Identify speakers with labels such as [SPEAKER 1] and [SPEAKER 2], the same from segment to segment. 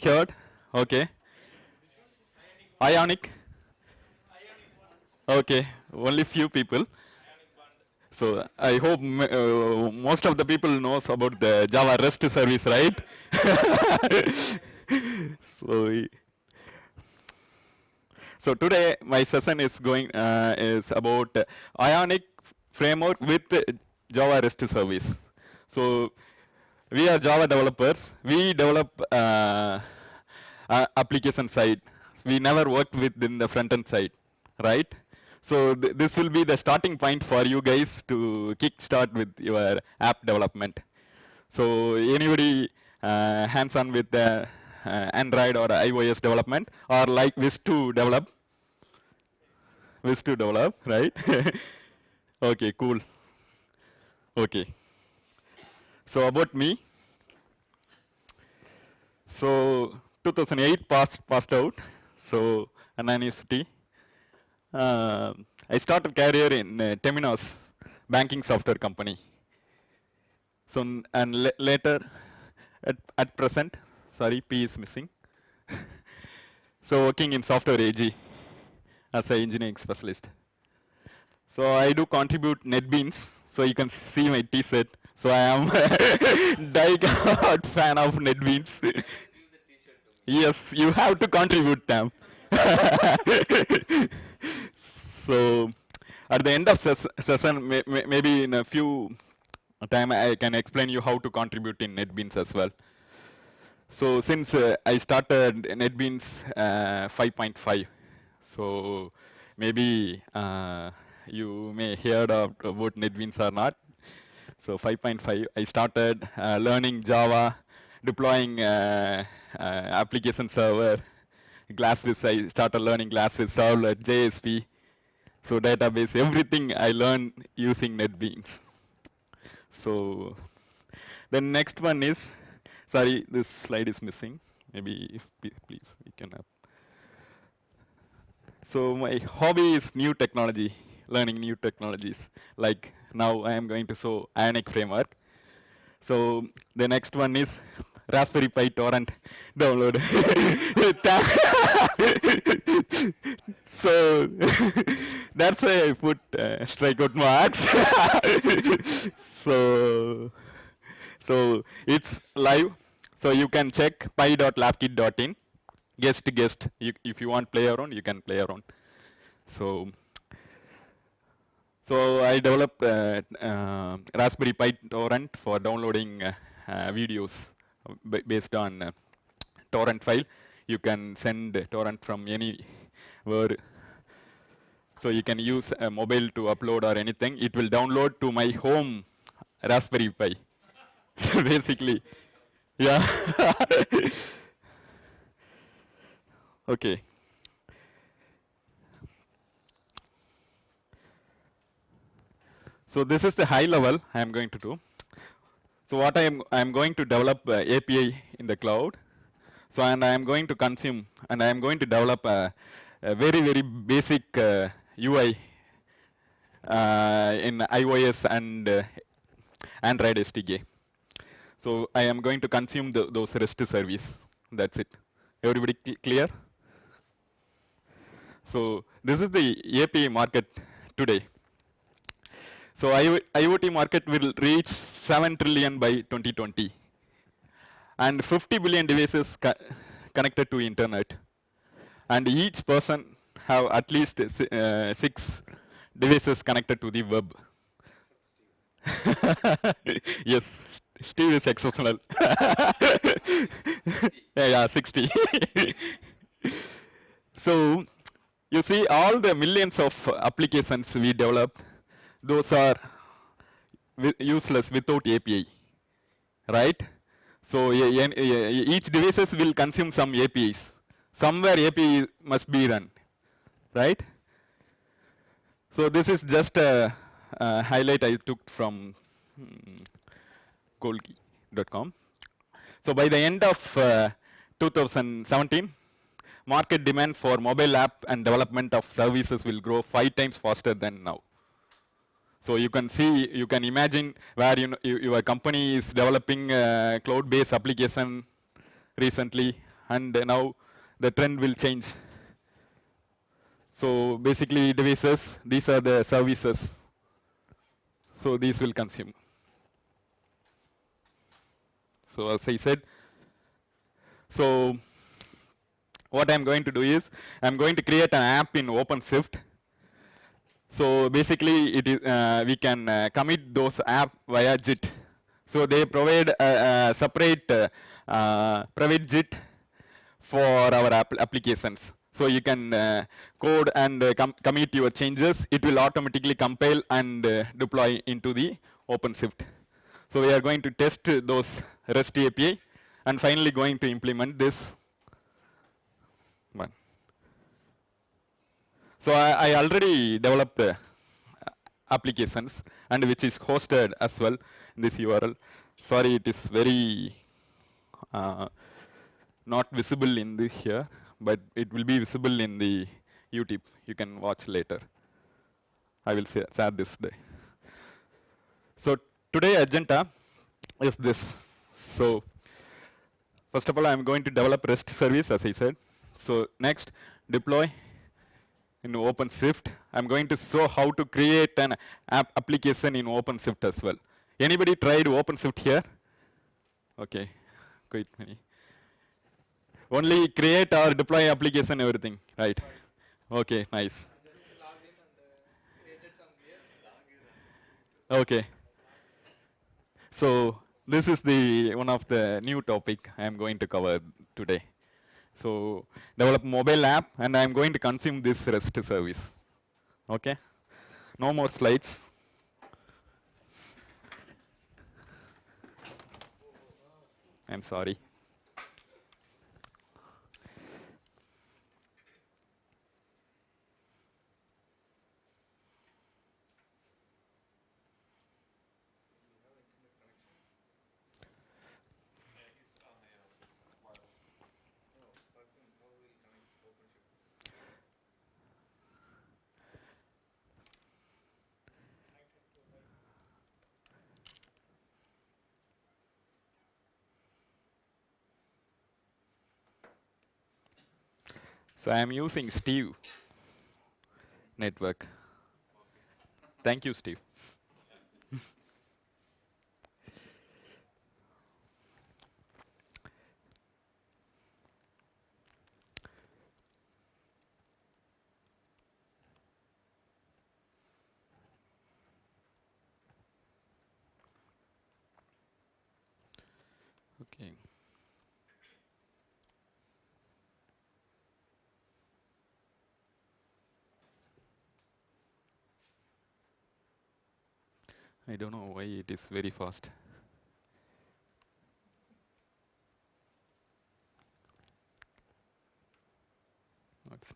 [SPEAKER 1] Heard? Okay. Ionic? Okay. Only few people. So I hope most of the people knows about the Java REST service, right? so, so today my session is going is about Ionic framework with Java REST service. So we are Java developers. We develop application side. We never worked within the front end side, right? So this will be the starting point for you guys to kick start with your app development. So anybody hands-on with the Android or iOS development or like wish to develop, right? Okay, cool. Okay. So about me, so 2008 passed out. So an university. I started career in Temenos banking software company. So and later, at present, sorry, P is missing. So working in software AG as an engineering specialist. So I do contribute NetBeans. So you can see my T-shirt. So I am die-hard fan of NetBeans. Yes, you have to contribute them. So at the end of session, maybe in a few time I can explain you how to contribute in NetBeans as well. So since I started NetBeans 5.5, so maybe you may hear about NetBeans or not. So 5.5, I started learning Java, deploying application server, Glassfish. I started learning Glassfish servlet, JSP, so database, everything I learned using NetBeans. So the next one is, sorry, this slide is missing. Maybe if please we can have. So my hobby is new technology, learning new technologies. Like now I am going to show Ionic framework. So the next one is Raspberry Pi torrent download. So that's why I put strikeout marks. so it's live. So you can check pi.labkit.in. Guest. If you want play around, you can play around. So I developed Raspberry Pi torrent for downloading videos based on torrent file. You can send torrent from anywhere. So you can use a mobile to upload or anything. It will download to my home Raspberry Pi. So basically, yeah. Okay. So this is the high level I am going to do. So what I am going to develop API in the cloud. So and I am going to consume and I am going to develop a very basic UI in iOS and Android SDK. So I am going to consume those REST service. That's it. Everybody clear? So this is the API market today. So IoT market will reach 7 trillion by 2020. And 50 billion devices connected to internet. And each person have at least 6 devices connected to the web. Yes, Steve is exceptional. yeah, 60. So you see all the millions of applications we develop, those are useless without API, right? So each devices will consume some APIs. Somewhere API must be run, right? So this is just a highlight I took from Golgi.com. So by the end of 2017, market demand for mobile app and development of services will grow 5 times faster than now. So you can see, you can imagine where your company is developing a cloud-based application recently, and now the trend will change. So basically devices, these are the services. So these will consume. So as I said, so what I'm going to do is, I'm going to create an app in OpenShift. So basically, we can commit those app via JIT. So they provide a separate private JIT for our applications. So you can code and commit your changes. It will automatically compile and deploy into the OpenShift. So we are going to test those REST API and finally going to implement this one. So I already developed applications and which is hosted as well in this URL. Sorry, it is very uh, not visible in the here, but it will be visible in the YouTube. You can watch later. I will share this day. So today agenda is this. So first of all, I'm going to develop REST service, as I said. So next, deploy in OpenShift. I'm going to show how to create an application in OpenShift as well. Anybody tried OpenShift here? Okay, quite many. Only create or deploy application, everything, right? Okay, nice. Okay. So this is the one of the new topic I am going to cover today. So develop mobile app, and I am going to consume this REST service. Okay. No more slides. I'm sorry. So I am using Steve network. Thank you, Steve. Okay. I don't know why it is very fast. That's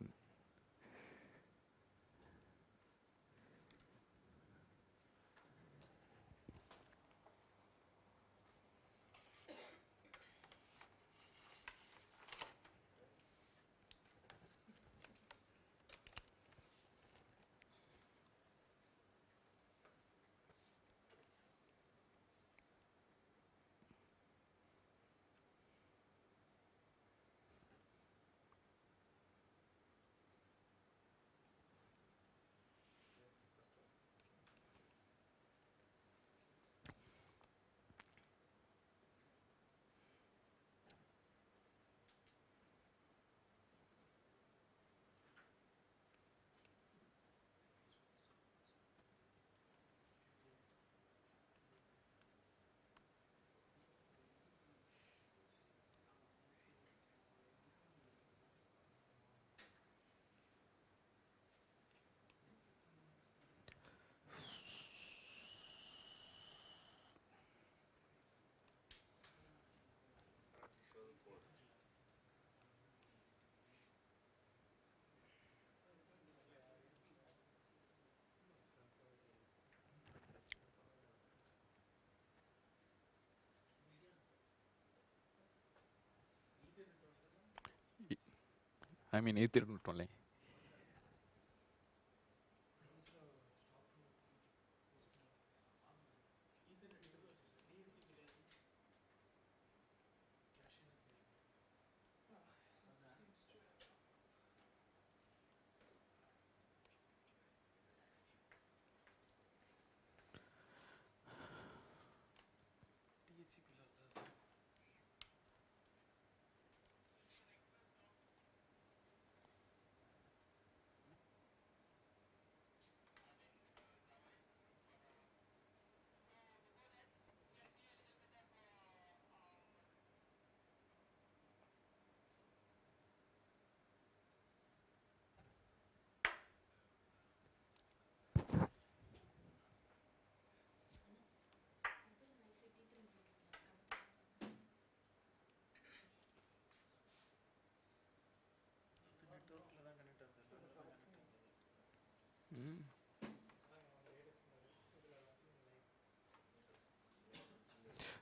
[SPEAKER 1] I mean Ethernet only.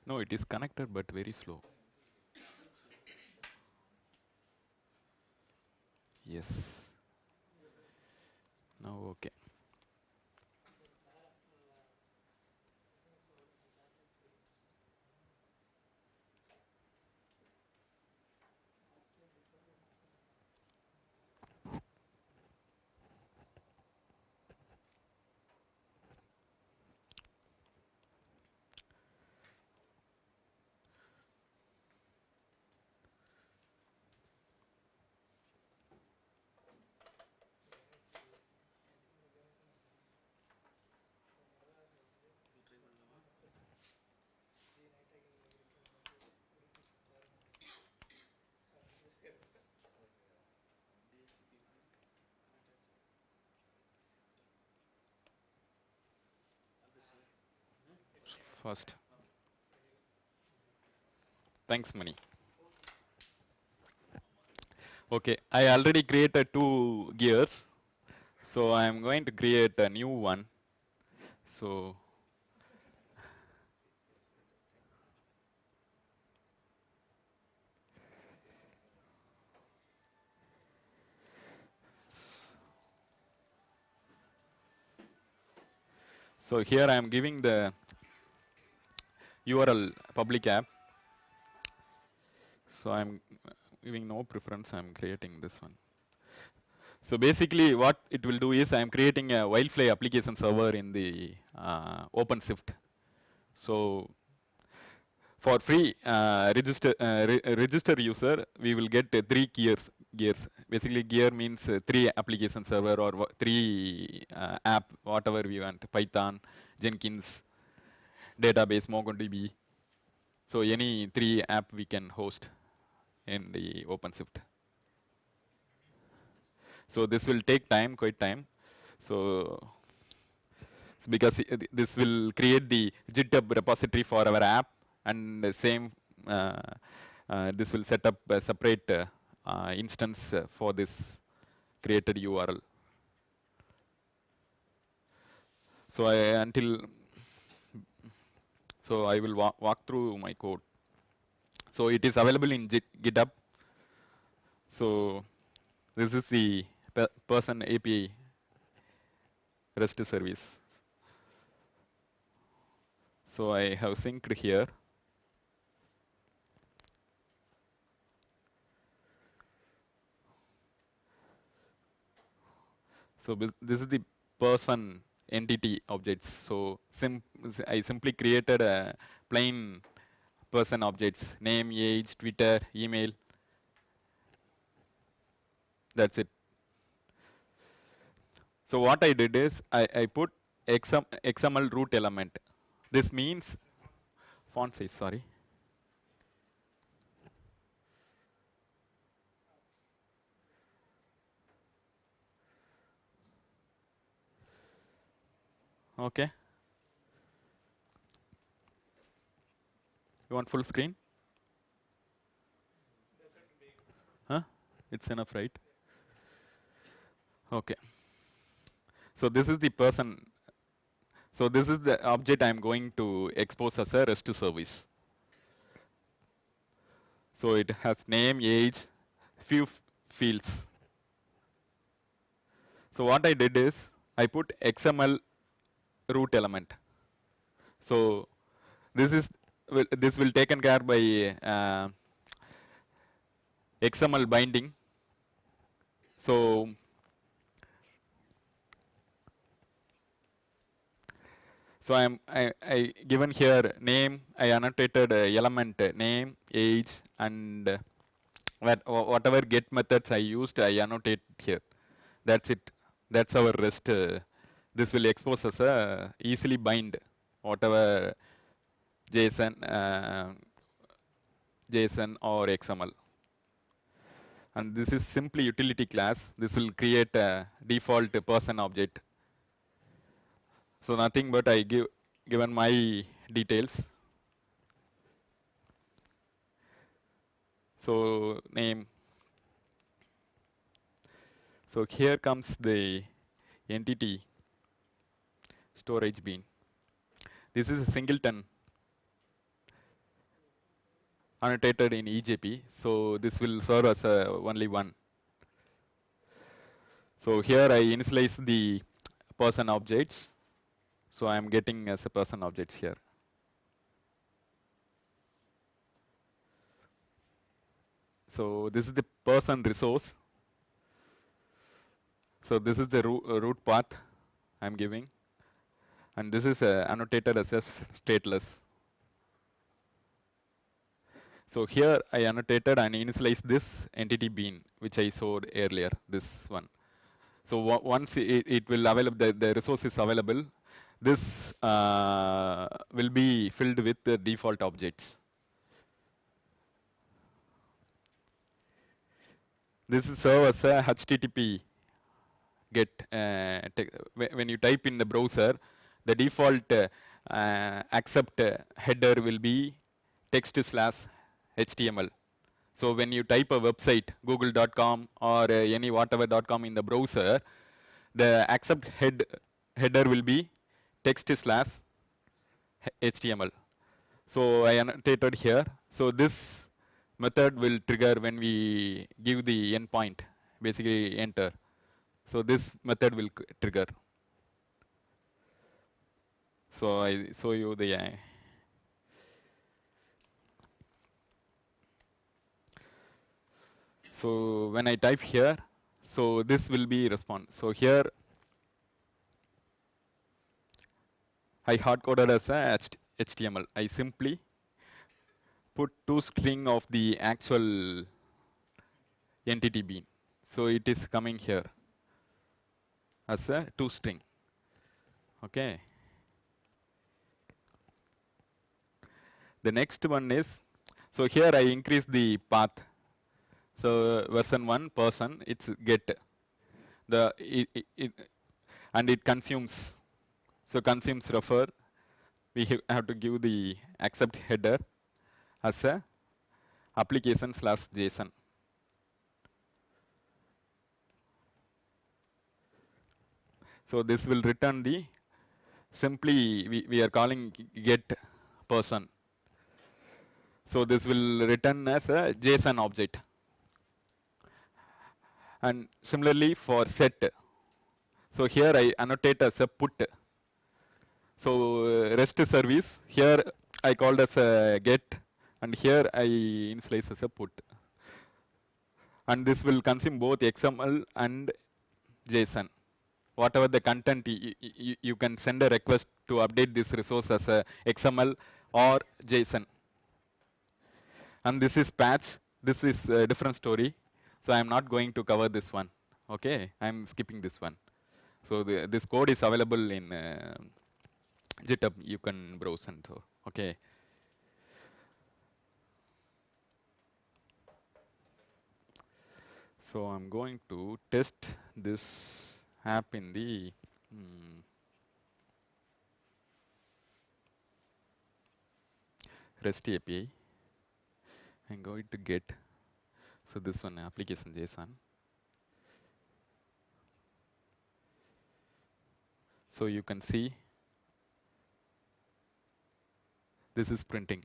[SPEAKER 1] No, it is connected but very slow. Yes. Now okay. First. Thanks, Mani. Okay, I already created two gears, so I am going to create a new one. So here I am giving the URL public app. So I'm giving no preference. I'm creating this one. So basically, what it will do is I'm creating a Wildfly application server in the OpenShift. So for free register user, we will get three gears. Gears. Basically, gear means three application server or three app, whatever we want. Python, Jenkins, database, MongoDB. So any three app we can host in the OpenShift. So this will take time, quite time. So because this will create the GitHub repository for our app, and the same this will set up a separate instance for this created URL. So I will walk through my code. So it is available in GitHub. So this is the person API REST service. So I have synced here. So this is the person entity objects. So I simply created a plain person objects, name, age, Twitter, email. That's it. So what I did is I put XML root element. This means font size, sorry. Okay. You want full screen? Huh? It's enough, right? Okay. So this is the person. So this is the object I'm going to expose as a REST service. So it has name, age, few fields. So what I did is I put XML root element. So this will taken care by XML binding. So I given here name. I annotated element name, age, and whatever get methods I used, I annotate here. That's it. That's our REST. This will expose us easily bind whatever JSON, JSON or XML. And this is simply utility class. This will create a default person object. So nothing but I given my details. So name. So here comes the entity. storage bean. This is a singleton annotated in EJP, so this will serve as only one. So here I initialize the person objects, so I am getting as a person objects here. So this is the person resource. So this is the root path I'm giving, and this is annotated as a stateless. So here I annotated and initialized this entity bean, which I showed earlier, this one. So once it will available, the resource is available, this will be filled with the default objects. This is serve as a HTTP get. When you type in the browser, the default accept header will be text/HTML. So when you type a website, google.com or any whatever.com in the browser, the accept header will be text/HTML. So I annotated here. So this method will trigger when we give the endpoint, basically enter. So this method will trigger. So I show you the so when I type here, so this will be response. So here I hard coded as a HTML. I simply put two string of the actual entity bean. So it is coming here as a two string. Okay. The next one is, so here I increase the path. So version 1 person, it's get the and it consumes. So consumes refer. We have to give the accept header as a application/JSON. So this will return the simply we are calling get person. So this will return as a JSON object. And similarly for set. So here I annotate as a put. So REST service, here I called as a get, and here I initialize as a put. And this will consume both XML and JSON. Whatever the content, you can send a request to update this resource as a XML or JSON. And this is patch. This is a different story. So I'm not going to cover this one. Okay, I'm skipping this one. So this code is available in GitHub. You can browse and so. Okay. So I'm going to test this app in the REST API. I'm going to get, so this one application JSON. So you can see this is printing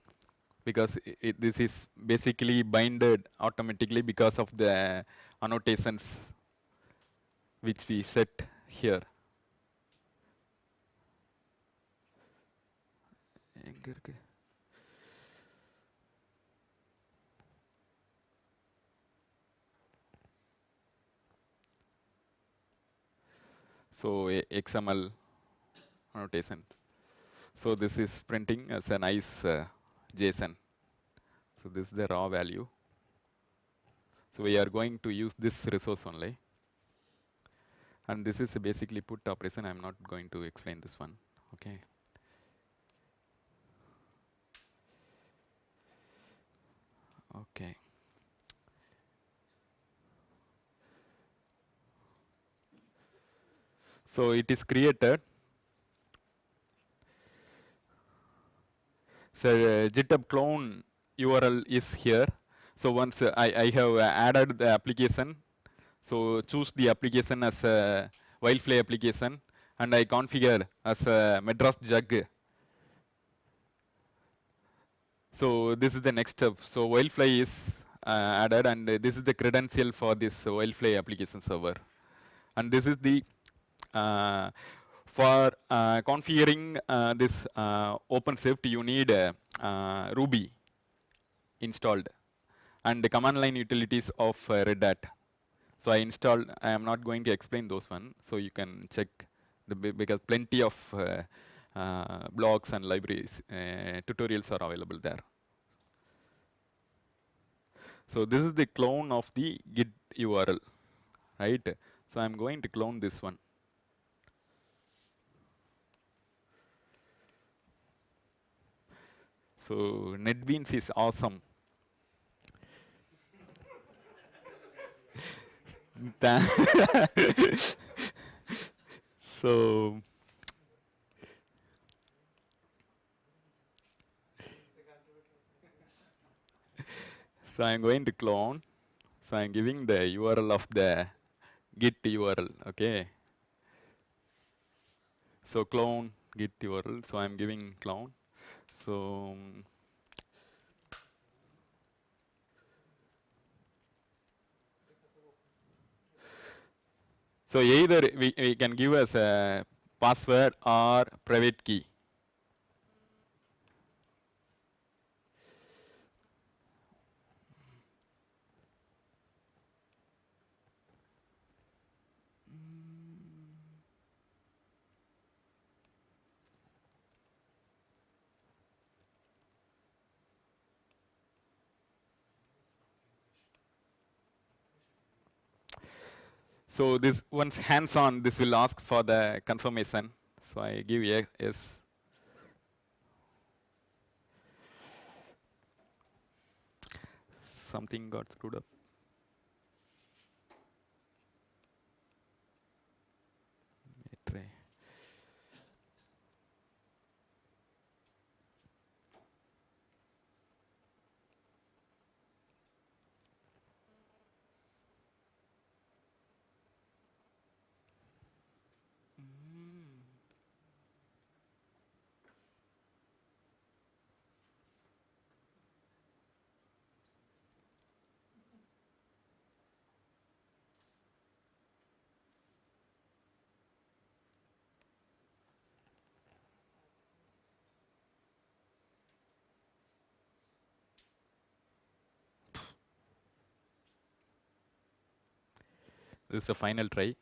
[SPEAKER 1] because this is basically binded automatically because of the annotations which we set here. So XML annotation. So this is printing as a nice JSON. So this is the raw value. So we are going to use this resource only. And this is basically put operation. I'm not going to explain this one. Okay. Okay. So it is created. So GitHub clone URL is here. So once I have added the application, so choose the application as a Wildfly application and I configure as a Madras jug. So this is the next step. So Wildfly is added, and this is the credential for this Wildfly application server. And this is the for configuring this OpenShift, you need Ruby installed and the command line utilities of Red Hat. So I installed. I am not going to explain those one. So you can check because plenty of blogs and libraries tutorials are available there. So this is the clone of the Git URL, right? So I'm going to clone this one. So NetBeans is awesome. So so I'm going to clone. So I'm giving the URL of the Git URL. Okay. So clone Git URL. So I'm giving clone. So so either we can give as a password or private key. So this once hands-on, this will ask for the confirmation. So I give yes. Something got screwed up. Let me try. This is the final try.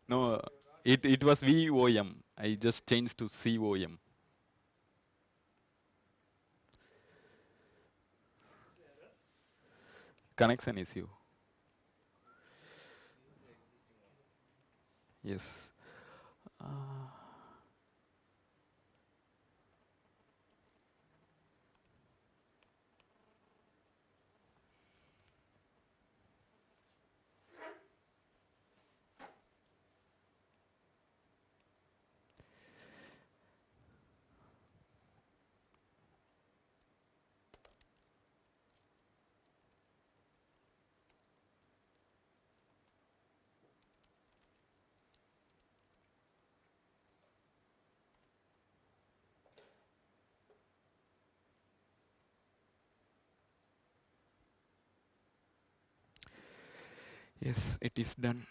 [SPEAKER 1] No, it was VOM. I just changed to COM. Connection issue. Yes. Yes, it is done.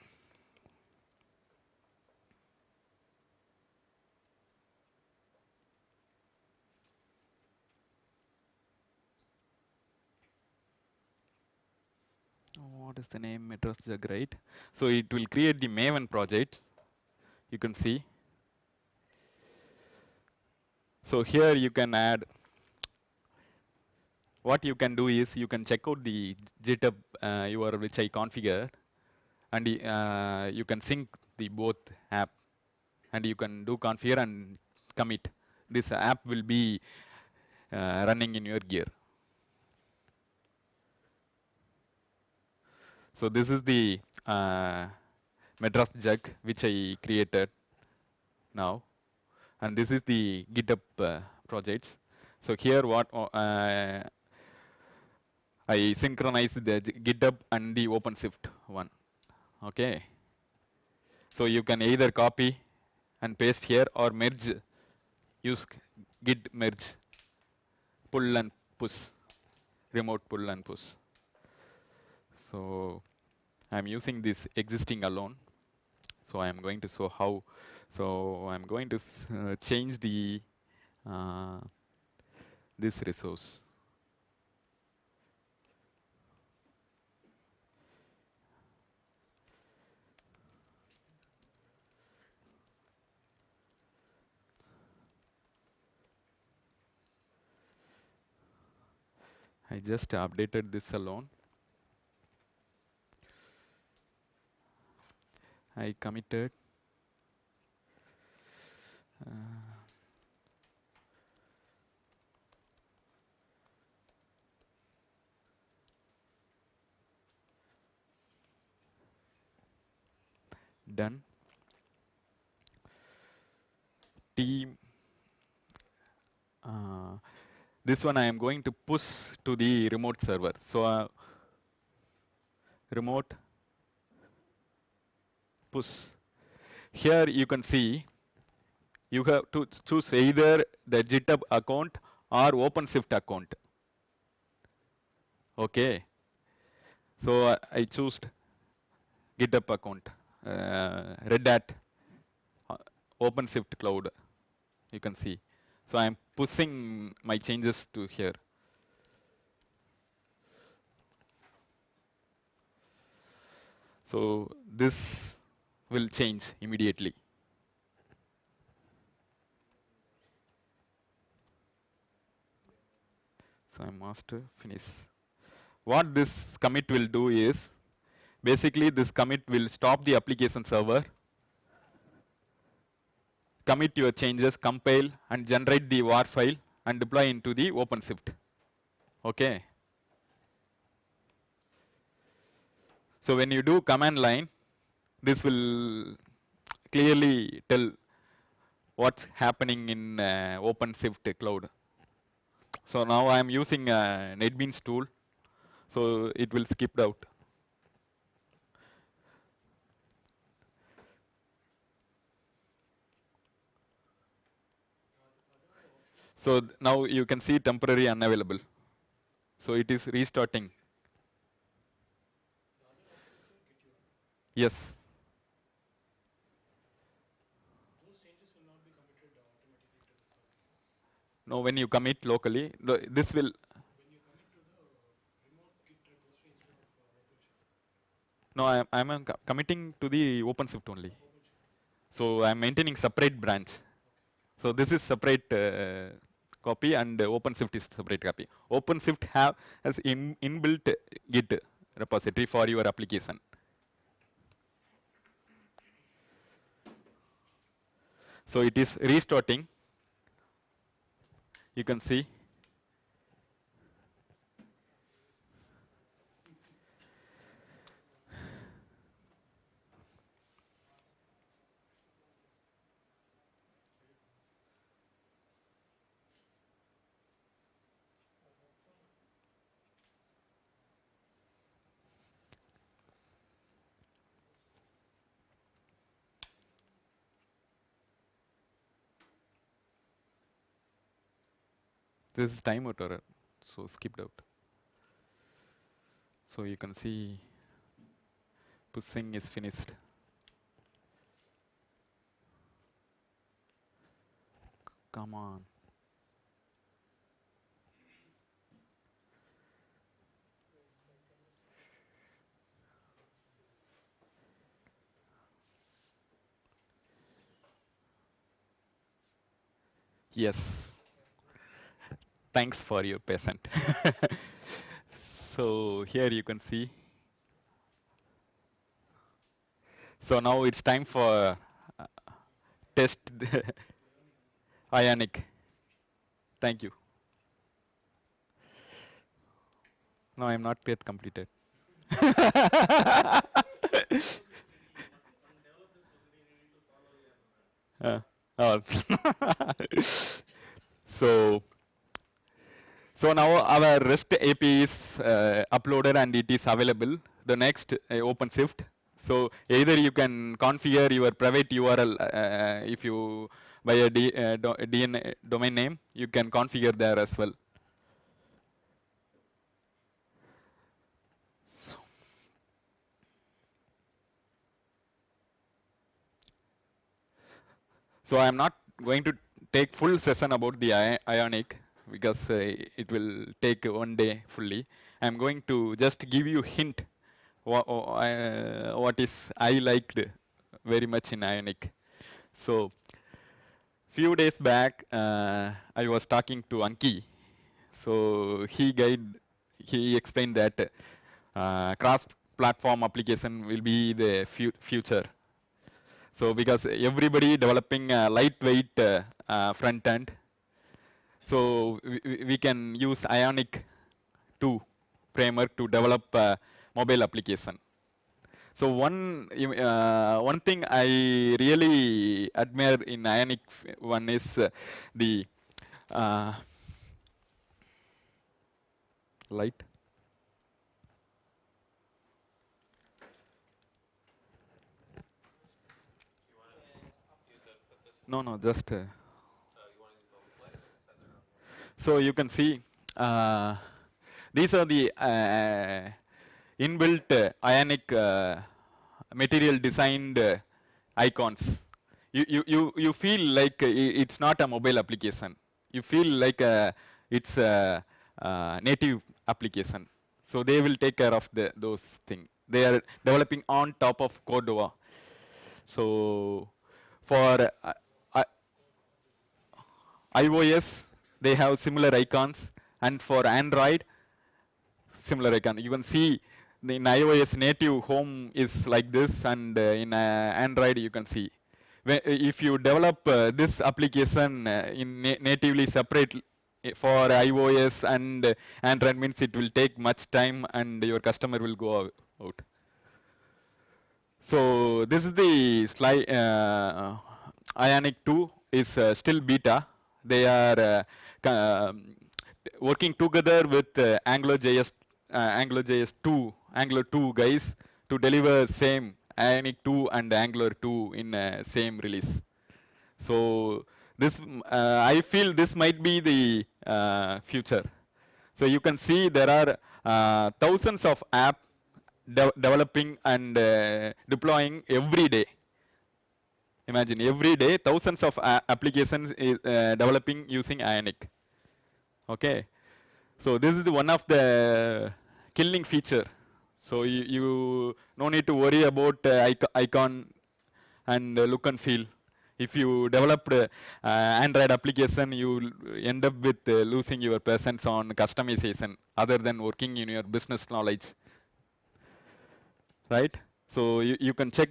[SPEAKER 1] What is the name? Address jug, right? So it will create the Maven project. You can see. So here you can add. What you can do is you can check out the GitHub URL which I configured, and you can sync the both app, and you can do configure and commit. This app will be running in your gear. So this is the Madras jug which I created now, and this is the GitHub projects. So here what I synchronize the GitHub and the OpenShift one. Okay. So you can either copy and paste here or merge. Use git merge, pull and push, remote pull and push. So I'm using this existing alone. So I'm going to show how. So I'm going to change the uh, this resource. I just updated this alone. I committed. Uh, done. Team. This one I am going to push to the remote server. So remote push. Here you can see you have to choose either the GitHub account or OpenShift account. Okay. So I choose GitHub account, Red Hat, OpenShift cloud. You can see. So I'm pushing my changes to here. So this will change immediately. So I master finish. What this commit will do is, basically this commit will stop the application server, commit your changes, compile and generate the war file and deploy into the OpenShift. Okay. So when you do command line, this will clearly tell what's happening in OpenShift cloud. So now I am using NetBeans tool, so it will skip out. So now you can see temporary unavailable. So it is restarting. Yes. No, when you commit locally, this will. No, I'm committing to the OpenShift only. So I'm maintaining separate branch. So this is separate copy and OpenShift is separate copy. OpenShift has inbuilt Git repository for your application. So it is restarting. You can see. This is timeout error, so skipped out. So you can see pushing is finished. Come on. Yes. Thanks for your patience. So here you can see. So now it's time for test Ionic. Thank you. No, I'm not yet completed. Uh, oh. So So now our REST API is uploaded and it is available. The next OpenShift. So either you can configure your private URL if you by a domain name, you can configure there as well. So I am not going to take full session about the Ionic because it will take one day fully. I am going to just give you hint what is I liked very much in Ionic. So few days back, I was talking to Anki. So he explained that cross-platform application will be the future. So because everybody developing a lightweight front end, so we can use Ionic 2 framework to develop mobile application. So one thing I really admire in Ionic 1 is the light. No, just. So you can see these are the inbuilt Ionic material designed icons. You feel like it's not a mobile application. You feel like it's a native application. So they will take care of those things. They are developing on top of Cordova. So for iOS, they have similar icons, and for Android, similar icon. You can see in iOS native home is like this, and in Android you can see. If you develop this application in natively separate for iOS and Android, means it will take much time, and your customer will go out. So this is the slide. Ionic 2 is still beta. They are working together with AngularJS 2, Angular 2 guys to deliver same Ionic 2 and Angular 2 in same release. So this, I feel this might be the future. So you can see there are thousands of apps developing and deploying every day. Imagine every day thousands of applications is developing using Ionic. Okay, so this is one of the killing feature. So you no need to worry about icon and look and feel. If you develop Android application, you will end up with losing your presence on customization other than working in your business knowledge. Right? So you can check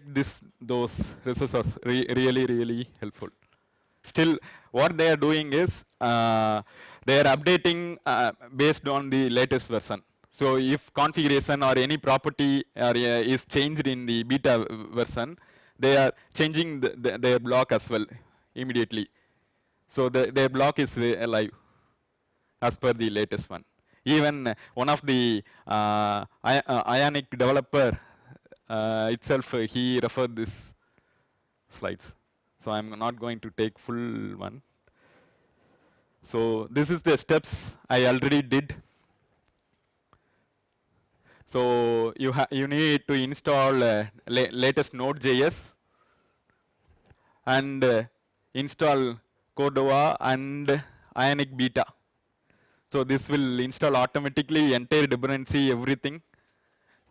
[SPEAKER 1] those resources, really helpful. Still, what they are doing is they are updating based on the latest version. So if configuration or any property is changed in the beta version, they are changing their block as well immediately. So their block is alive as per the latest one. Even one of the Ionic developer itself, he referred this slides. So I'm not going to take full one. So this is the steps I already did. So you need to install latest Node.js and install Cordova and Ionic Beta. So this will install automatically entire dependency, everything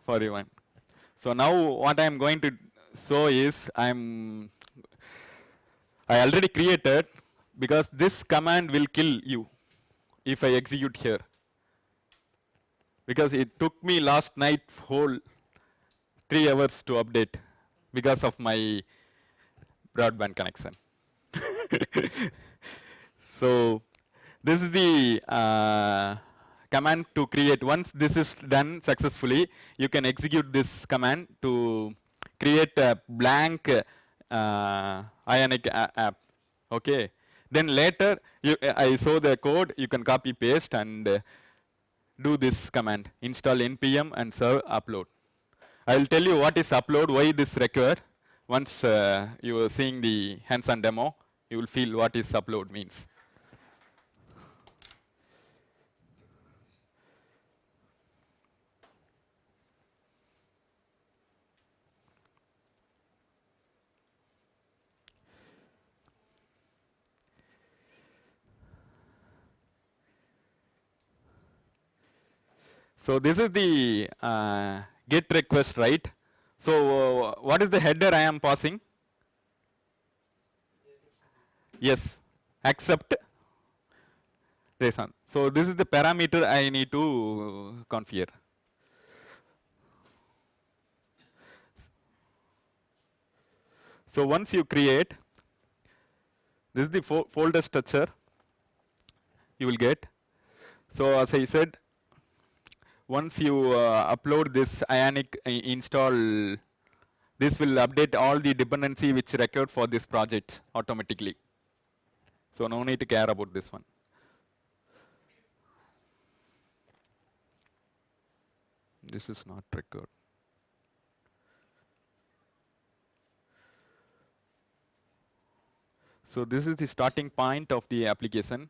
[SPEAKER 1] for everyone. So now what I am going to show is I already created, because this command will kill you if I execute here. Because it took me last night whole 3 hours to update because of my broadband connection. So this is the command to create. Once this is done successfully, you can execute this command to create a blank Ionic app. Okay. Then later, I show the code, you can copy paste and do this command, install npm and serve upload. I will tell you what is upload, why this required. Once you are seeing the hands-on demo, you will feel what is upload means. So this is the get request, right? So what is the header I am passing? Yes, accept JSON. So this is the parameter I need to configure. So once you create, this is the folder structure you will get. So as I said, once you upload this Ionic install, this will update all the dependency which required for this project automatically. So no need to care about this one. This is not required. So this is the starting point of the application.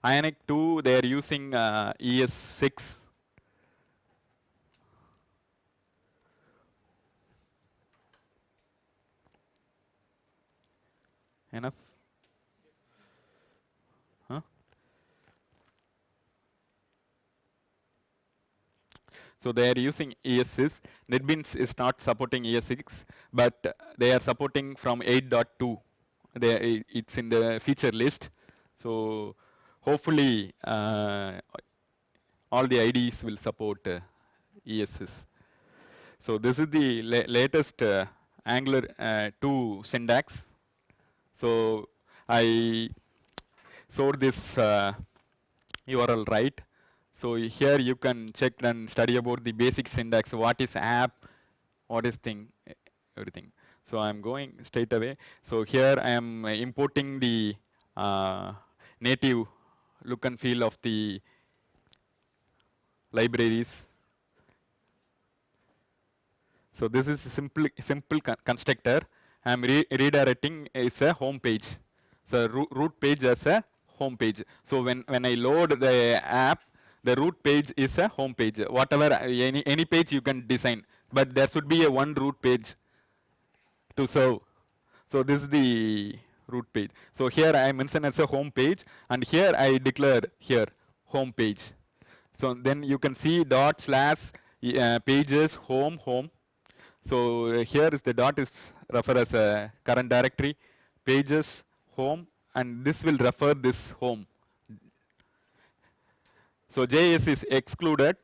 [SPEAKER 1] Ionic 2, they are using ES6. Enough? Huh? So they are using ES6. NetBeans is not supporting ES6, but they are supporting from 8.2. It's in the feature list. So hopefully all the IDEs will support ES6. So this is the latest Angular 2 syntax. So I showed this URL, right? So here you can check and study about the basic syntax. What is app? What is thing? Everything. So I'm going straight away. So here I am importing the native look and feel of the libraries. So this is a simple constructor. I'm redirecting is a home page. So root page as a home page. So when I load the app, the root page is a home page. Whatever any page you can design, but there should be a one root page to serve. So this is the root page. So here I mention as a home page, and here I declare here home page. So then you can see dot slash pages home. So here is the dot is refer as a current directory, pages home, and this will refer this home. So JS is excluded.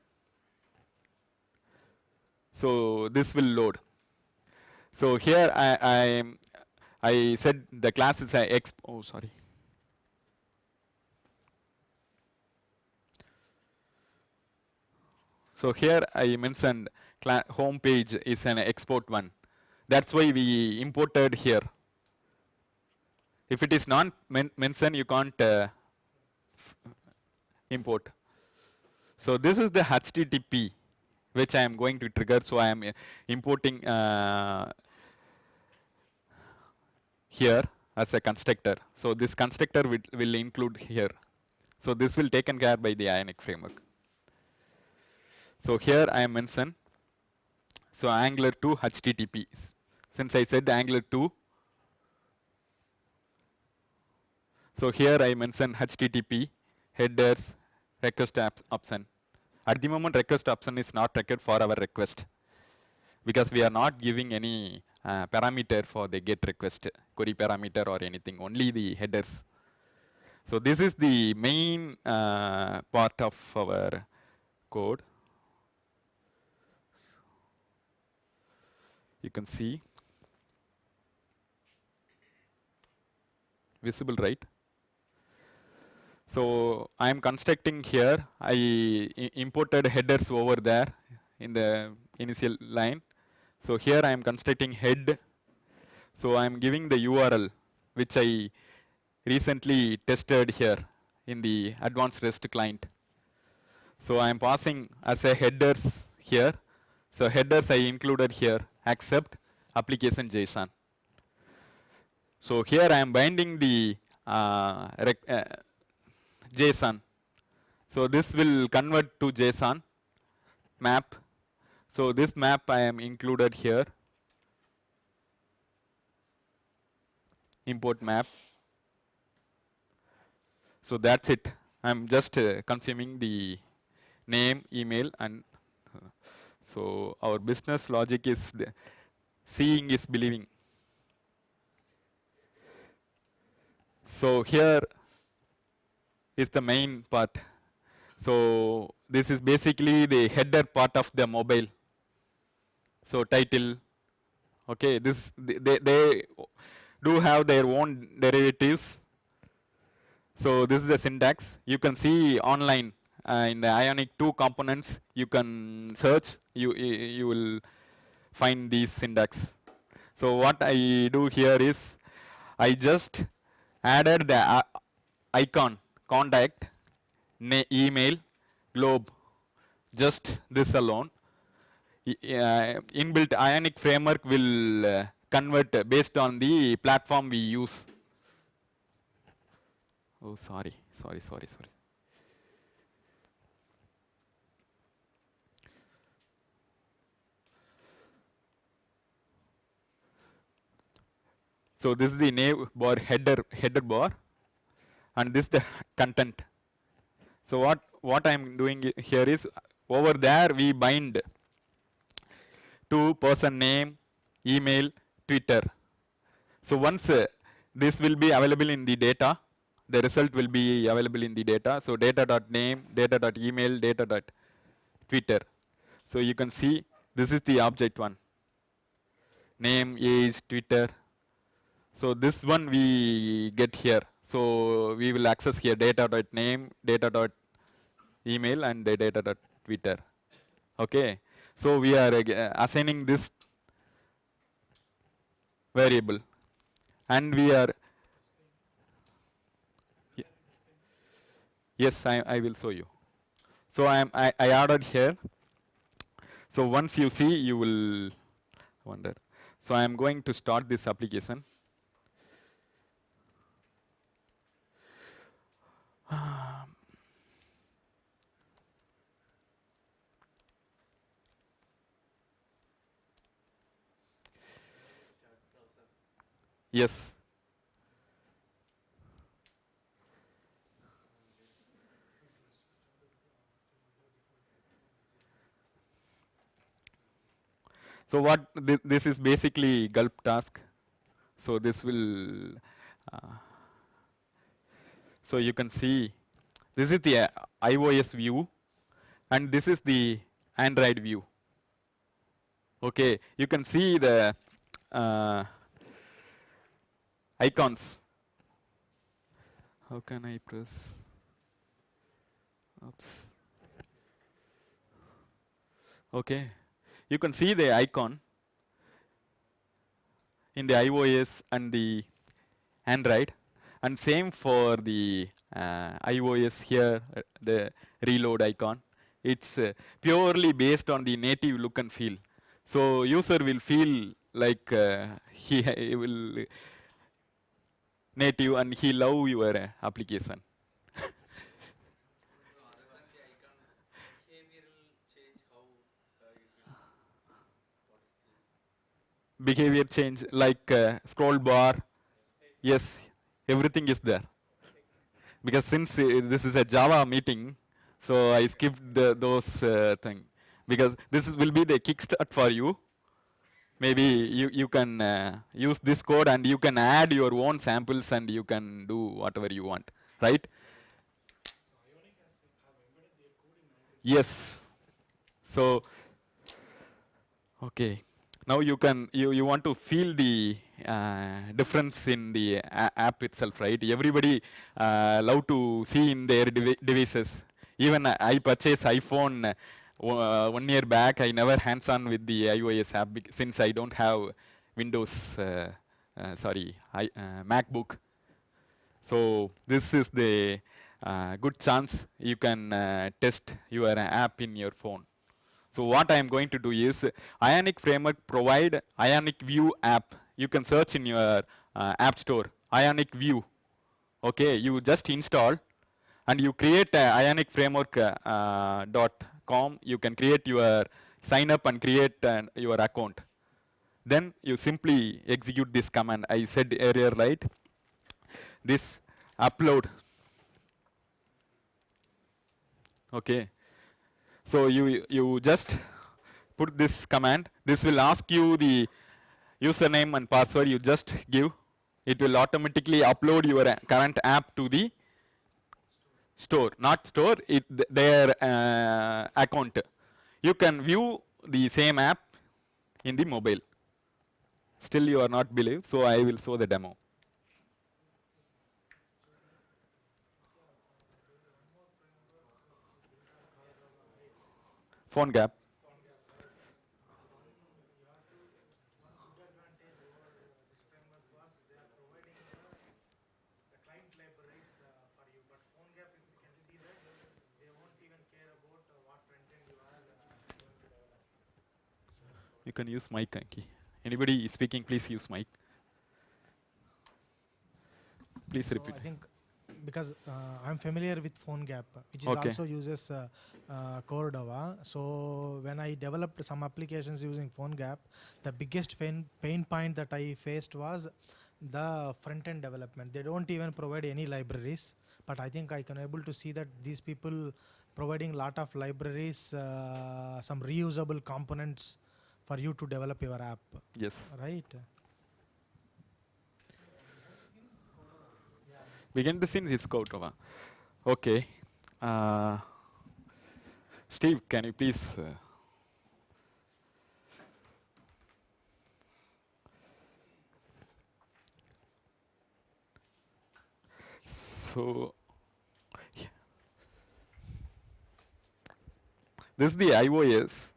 [SPEAKER 1] So this will load. So here I said the class is a oh sorry. So here I mentioned home page is an export one. That's why we imported here. If it is not mentioned, you can't import. So this is the HTTP which I am going to trigger. So I am importing here as a constructor. So this constructor will include here. So this will taken care by the Ionic framework. So here I am mentioned. So Angular 2 HTTP. Since I said the Angular 2, so here I mentioned HTTP headers request option. At the moment, request option is not required for our request because we are not giving any parameter for the get request, query parameter or anything, only the headers. So this is the main part of our code. You can see visible, right? So I am constructing here. I imported headers over there in the initial line. So here I am constructing head. So I am giving the URL which I recently tested here in the advanced REST client. So I am passing as a headers here. So headers I included here, accept application JSON. So here I am binding the JSON. So this will convert to JSON map. So this map I am included here, import map. So that's it. I'm just consuming the name, email, and so our business logic is seeing is believing. So here is the main part. So this is basically the header part of the mobile. So title, okay, this they do have their own derivatives. So this is the syntax. You can see online in the Ionic 2 components. You can search. You will find these syntax. So what I do here is I just added the icon, contact, email, globe, just this alone. Inbuilt Ionic framework will convert based on the platform we use. Oh, sorry. So this is the nav bar header bar, and this the content. So what I'm doing here is over there we bind to person name, email, Twitter. So once this will be available in the data, the result will be available in the data. So data.name, data.email, data.twitter. So you can see this is the object one. Name, age, Twitter. So this one we get here. So we will access here data.name, data.email, and the data.twitter. Okay. So we are assigning this variable, and we are yes, I will show you. So I added here. So once you see, you will wonder. So I am going to start this application. Yes. So what this is basically gulp task. So this will so you can see this is the iOS view, and this is the Android view. Okay, you can see the icons. How can I press? Oops. Okay, you can see the icon in the iOS and the Android, and same for the iOS here, the reload icon. It's purely based on the native look and feel. So user will feel like he will native and he love your application. Behavior change like scroll bar. Yes, everything is there. Because since this is a Java meeting, so I skipped those thing. Because this will be the kickstart for you. Maybe you can use this code and you can add your own samples and you can do whatever you want, right? Yes. So okay. Now you want to feel the difference in the app itself, right? Everybody love to see in their devices. Even I purchased iPhone 1 year back. I never hands-on with the iOS app since I don't have Windows. Sorry, MacBook. So this is the good chance you can test your app in your phone. So what I am going to do is Ionic Framework provide Ionic View app. You can search in your app store Ionic View. Okay, you just install and you create Ionic Framework .com. You can create your sign up and create your account. Then you simply execute this command. I said earlier, right? This upload. Okay. So you just put this command. This will ask you the username and password. You just give. It will automatically upload your current app to the store, not store. Their account. You can view the same app in the mobile. Still, you are not believe. So I will show the demo. Phone gap. You can use mic, Anki. Anybody speaking, please use mic. Please
[SPEAKER 2] So
[SPEAKER 1] repeat.
[SPEAKER 2] I think because I'm familiar with PhoneGap, which is
[SPEAKER 1] Okay.
[SPEAKER 2] also uses Cordova. So when I developed some applications using PhoneGap, the biggest pain point that I faced was the front-end development. They don't even provide any libraries, but I think I can able to see that these people providing lot of libraries, some reusable components for you to develop your app,
[SPEAKER 1] Yes.
[SPEAKER 2] right?
[SPEAKER 1] Begin the scene is Kautava. Okay. Uh, Steve, can you please? So, yeah. This is the iOS.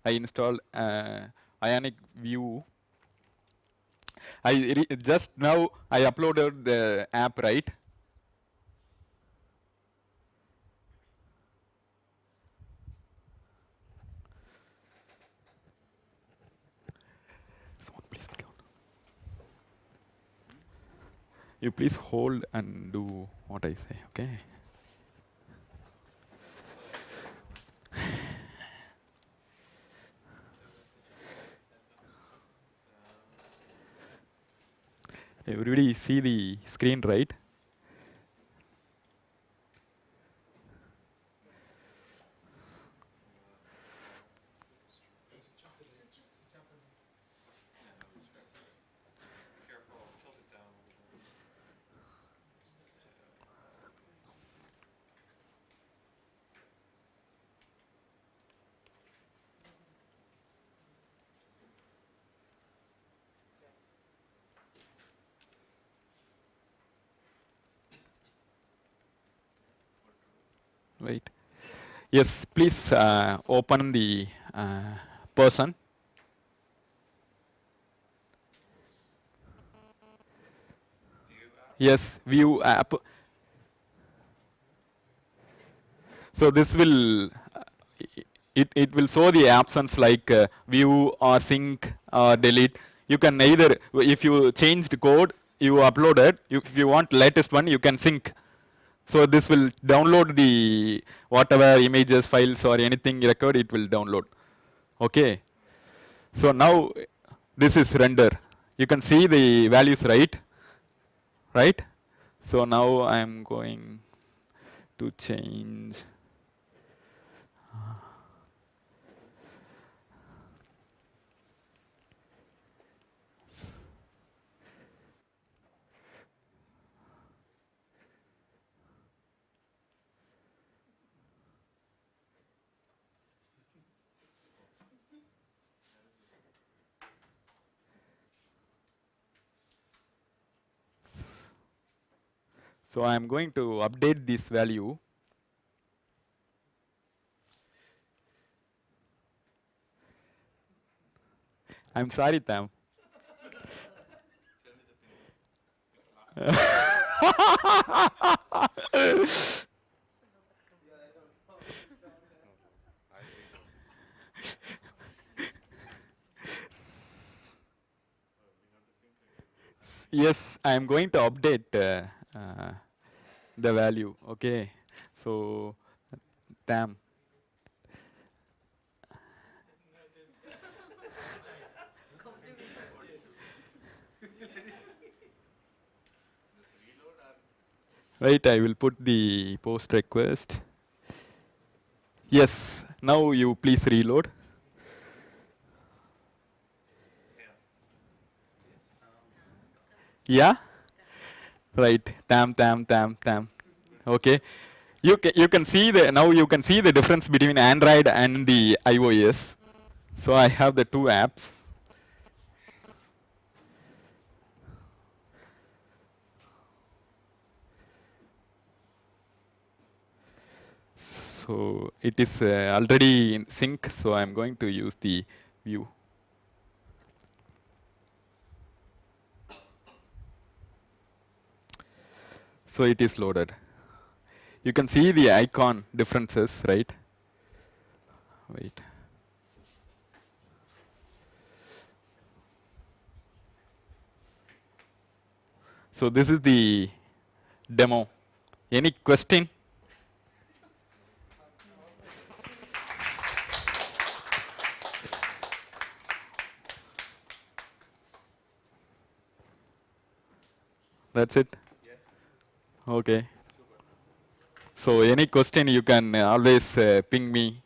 [SPEAKER 1] I installed Ionic View. Just now I uploaded the app, right? Someone please speak out. You please hold and do what I say, okay? Everybody see the screen, right? Wait. Yes, please open the person. Yes, view app. So this will it will show the options like view or sync or delete. You can either if you change the code you upload it. If you want latest one, you can sync. So this will download the whatever images, files, or anything record. It will download. Okay. So now this is render. You can see the values, right? Right. So now I am going to change. So I am going to update this value. I'm sorry, Tam. Yes, I am going to update the value. Okay, so damn. Right, I will put the post request. Yes, now you please reload. Yeah, right. Tam tam tam tam. Okay, you can see the now you can see the difference between Android and the iOS. So I have the two apps. So it is already in sync. So I'm going to use the view. So it is loaded. You can see the icon differences, right? Wait. So this is the demo. Any question? That's it? Okay. So any question you can always ping me